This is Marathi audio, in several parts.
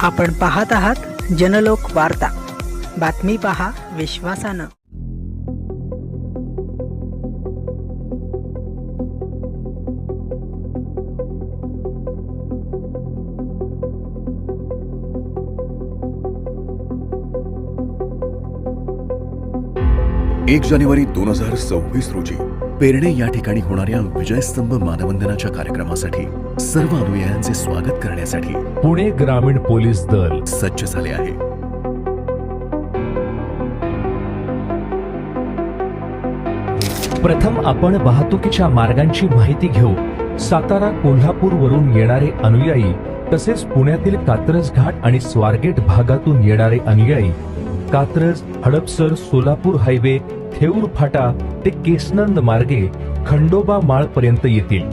आपण पाहत आहात जनलोक वार्ता, बातमी पहा विश्वासानं। एक जानेवारी 2026 रोजी पेरणे या ठिकाणी होणाऱ्या विजयस्तंभ मानवंदनाच्या कार्यक्रमासाठी सर्व अनुयायांचे स्वागत करण्यासाठी पुणे ग्रामीण पोलीस दल सज्ज झाले आहे। प्रथम आपण वाहतुकीच्या मार्गांची माहिती घेऊ। सातारा कोल्हापूर वरून येणारे अनुयायी तसेच पुण्यातील कात्रज घाट आणि स्वारगेट भागातून येणारे अनुयायी कात्रज, हडपसर, सोलापूर हायवे, थेऊर फाटा ते केसनंद मार्गे खंडोबा माळ पर्यंत येतील।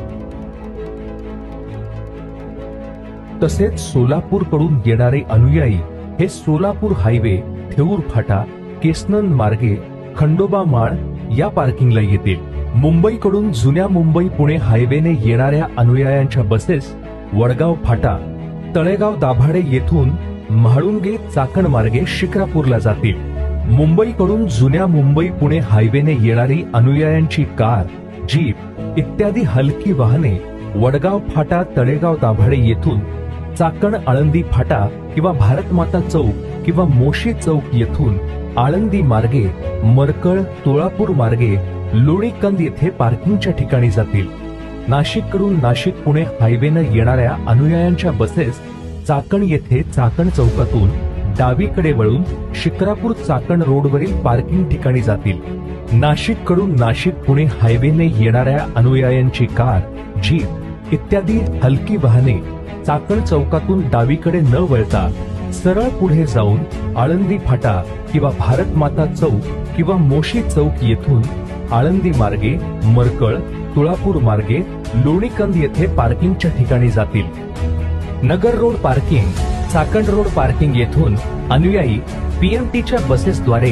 तसेच सोलापूर कडून येणारे अनुयायी हे सोलापूर हायवे, थेऊर फाटा, केसनंद मार्गे खंडोबा माळ या पार्किंगला येतील। मुंबईकडून जुन्या मुंबई पुणे हायवेने येणाऱ्या अनुयायांच्या बसेस वडगाव फाटा, तळेगाव दाभाडे येथून म्हाळुंगे चाकण मार्गे शिक्रापूरला जातील। मुंबईकडून जुन्या मुंबई पुणे हायवेने येणारी अनुयायांची कार, जीप इत्यादी हलकी वाहने वडगाव फाटा, तळेगाव दाभाडे येथून चाकण आळंदी फाटा किंवा भारतमाता चौक किंवा मोशी चौक येथून आळंदी मार्गे मरकळ, तुळापूर मार्गे लोणीकंद येथे पार्किंगच्या ठिकाणी जातील। नाशिककडून नाशिक पुणे हायवेने येणाऱ्या अनुयायांच्या बसेस चाकण येथे चाकण चौकातून डावीकडे वळून शिक्रापूर चाकण रोडवरील पार्किंग ठिकाणी जातील। नाशिककडून नाशिक पुणे हायवेने येणाऱ्या अनुयायांची कार, जीप इत्यादी हलकी वाहने चाकण चौकातून डावीकडे न वळता सरळ पुढे जाऊन आळंदी फाटा किंवा भारतमाता चौक किंवा मोशी चौक येथून आळंदी मार्गे मरकळ, तुळापूर मार्गे लोणीकंद येथे पार्किंगच्या ठिकाणी जातील। Nagar road parking, Chakan road parking येथून अनुयायी पीएमटीच्या बसेसद्वारे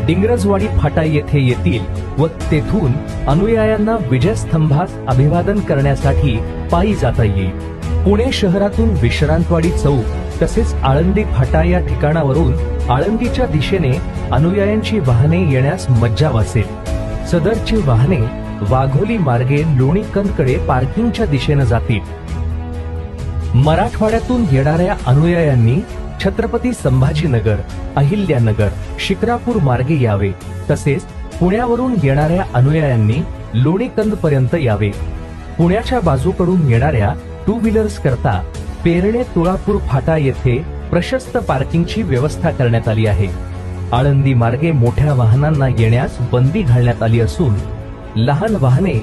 डिंगरजवाडी फाटा येथे येतील व तेथून अनुयायांना विजयस्तंभास अभिवादन करण्यासाठी पायी जाता येईल। पुणे शहरातून विश्रांतवाडी चौक तसेच आळंदी फाटा या ठिकाणावरून आळंदीच्या दिशेने अनुयायांची वाहने येण्यास मज्जाव असेल। सदरची वाहने वाघोली मार्गे लोणीकंदकडे पार्किंगच्या दिशेने जातील। मराठवाड्यातून येणाऱ्या अनुयायांनी छत्रपती संभाजीनगर, अहिल्यानगर, शिक्रापूर मार्गे यावे। तसेच पुण्यावरून येणाऱ्या अनुयायांनी लोणीकंद पर्यंत यावे। पुण्याच्या बाजूकडून येणाऱ्या टू व्हीलर्स करता पेरणे, तुळापूर फाटा येथे प्रशस्त पार्किंगची व्यवस्था करण्यात आली आहे। आळंदी मार्गे मोठ्या वाहनांना येण्यास बंदी घालण्यात आली असून लहान वाहने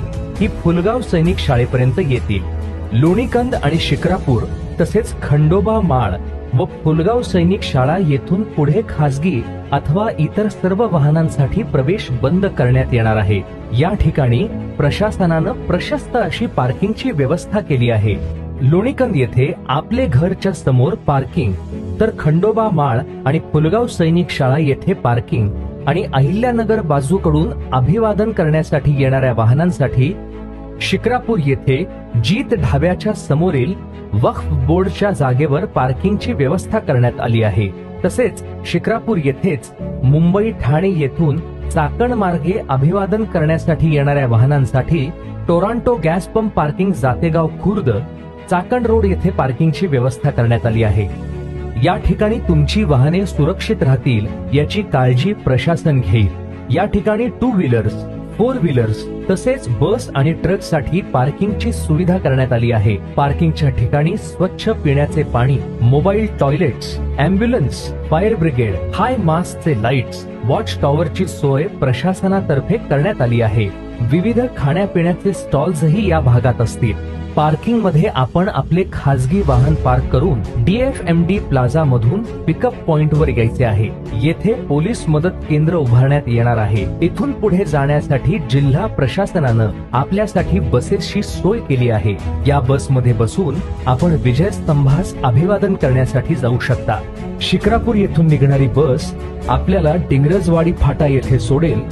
ही फुलगाव सैनिक शाळेपर्यंत येतील। लोणीकंद आणि शिक्रापूर तसेच खंडोबा माळ व फुलगाव सैनिक शाळा येथून पुढे खासगी अथवा इतर सर्व वाहनांसाठी प्रवेश बंद करण्यात येणार आहे। या ठिकाणी प्रशासनानं प्रशस्त अशी पार्किंगची व्यवस्था केली आहे। लोणीकंद येथे आपले घरच्या समोर पार्किंग, तर खंडोबा माळ आणि फुलगाव सैनिक शाळा येथे पार्किंग आणि अहिल्यानगर बाजूकडून अभिवादन करण्यासाठी येणाऱ्या वाहनांसाठी शिक्रापूर येथे जीत ढाब्याच्या समोरील वक्फ बोर्डच्या जागेवर पार्किंगची व्यवस्था करण्यात आली आहे। तसेच शिक्रापूर येथेच मुंबई ठाणे येथून चाकण मार्गे अभिवादन करण्यासाठी येणाऱ्या वाहनांसाठी Toronto gas pump parking, Jategaon Khurd, Chakan road येथे पार्किंगची व्यवस्था करण्यात आली आहे। या ठिकाणी तुमची वाहने सुरक्षित राहतील याची काळजी प्रशासन घेईल। या ठिकाणी टू व्हीलर्स, फोर व्हीलर्स तसेच बस आणि ट्रकसाठी पार्किंगची सुविधा करण्यात आली आहे। पार्किंगच्या ठिकाणी स्वच्छ पिण्याचे पाणी, mobile toilets, ambulance, fire brigade, high मास्टचे लाईट्स, वॉच टॉवरची सोय प्रशासनातर्फे करण्यात आली आहे। विविध खाण्यापिण्याचे स्टॉल्सही या भागात असतील। पार्किंग मध्ये आपण आपले खासगी वाहन पार्क करून DFMD प्लाझा मधून पिकअप पॉइंट वर यायचे आहे। येथे पोलीस मदत केंद्र उभारण्यात येणार आहे। इथून पुढे जाण्यासाठी जिल्हा प्रशासनानं आपल्यासाठी बसेसची सोय केली आहे। या बसमध्ये बसून आपण विजयस्तंभास अभिवादन करण्यासाठी जाऊ शकता। शिक्रापूर येथून निघणारी बस आपल्याला डिंगरजवाडी फाटा येथे सोडेल,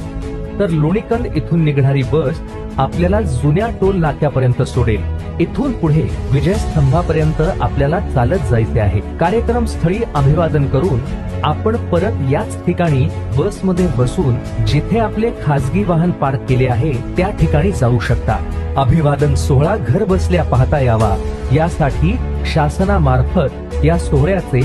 तर लोणीकंद इथून निघणारी बस आपल्याला जुन्या टोल नाक्यापर्यंत सोडेल। इथून पुढे विजयस्तंभापर्यंत आपल्याला चालत जायचे आहे. कार्यक्रम स्थळी अभिवादन करून आपण परत याच ठिकाणी बसमध्ये बसून जिथे आपले खासगी वाहन पार्क केले आहे त्या ठिकाणी जाऊ शकता. अभिवादन सोहळा घर बसल्या पाहता यावा यासाठी शासनामार्फत या सोहळ्याचे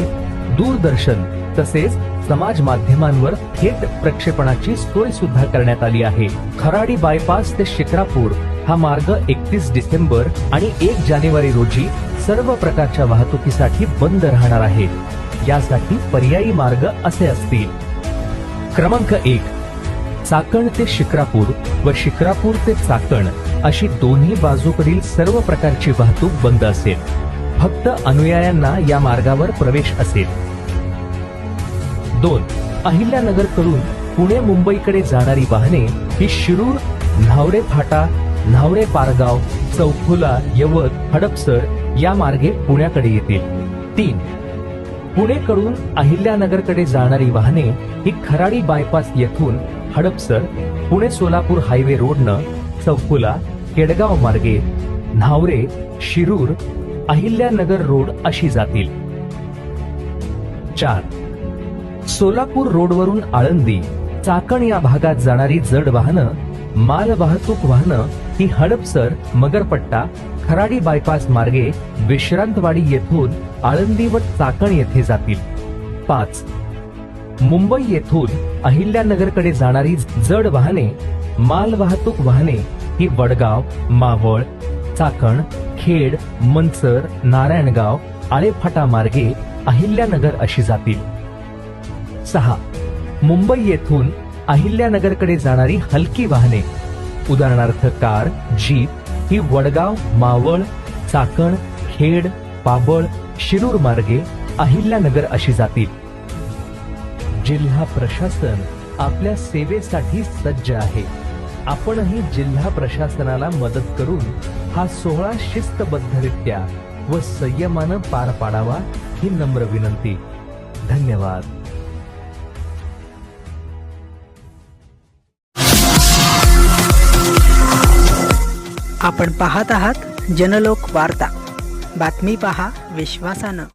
दूरदर्शन तसेच समाज माध्यमांवर थेट प्रक्षेपणाची सोय सुद्धा करण्यात आली आहे. खराडी बायपास ते शिक्रापूर हा मार्ग 31 डिसेंबर आणि 1 जानेवारी रोजी सर्व प्रकारच्या वाहतुकीसाठी बंद राहणार आहे. यासाठी पर्यायी मार्ग असे असतील. क्रमांक 1, चाकण ते शिक्रापूर व शिक्रापूर ते चाकण अशी दोन्ही बाजूकडील सर्व प्रकारची वाहतूक बंद असेल. फक्त अनुयायांना या मार्गावर प्रवेश असेल. 2, अहिल्यानगर कडून पुणे मुंबईकडे जाणारी वाहने ही शिरूर, न्हावरे फाटा, न्हावरे पारगाव, चौफुला, यवत, हडपसर या मार्गे पुण्याकडे येतील. 3, पुणेकडून अहिल्यानगरकडे जाणारी वाहने ही खराडी बायपास येथून हडपसर, पुणे सोलापूर हायवे रोडनं चौफुला, केडगाव मार्गे न्हावरे, शिरूर, अहिल्यानगर रोड अशी जातील. 4, सोलापूर रोडवरून आळंदी, चाकण या भागात जाणारी जड वाहनं, माल वाहतूक वाहनं ही हडपसर, मगरपट्टा, खराडी बायपास मार्गे विश्रांतवाडी येथून आळंदी व चाकण येथे जातील. 5, मुंबई येथून अहिल्यानगरकडे जाणारी जड वाहने, माल वाहतूक वाहने ही वडगाव, मावळ, चाकण, खेड, मनसर, नारायणगाव, आळेफाटा मार्गे अहिल्यानगर अशी जातील. 6, मुंबई येथून अहिल्यानगरकडे जाणारी हलकी वाहने उदाहरणार्थ कार, जीप ही वडगाव, मावळ, चाकण, खेड, पाबळ, शिरूर मार्गे अहिल्यानगर अशी जातील. जिल्हा प्रशासन आपल्या सेवेसाठी सज्ज आहे. आपणही जिल्हा प्रशासनाला मदत करून हा सोहळा शिस्तबद्धरित्या व संयमानं पार पाडावा ही नम्र विनंती. धन्यवाद. आपण पाहत आहात जनलोक वार्ता. बातमी पहा विश्वासानं.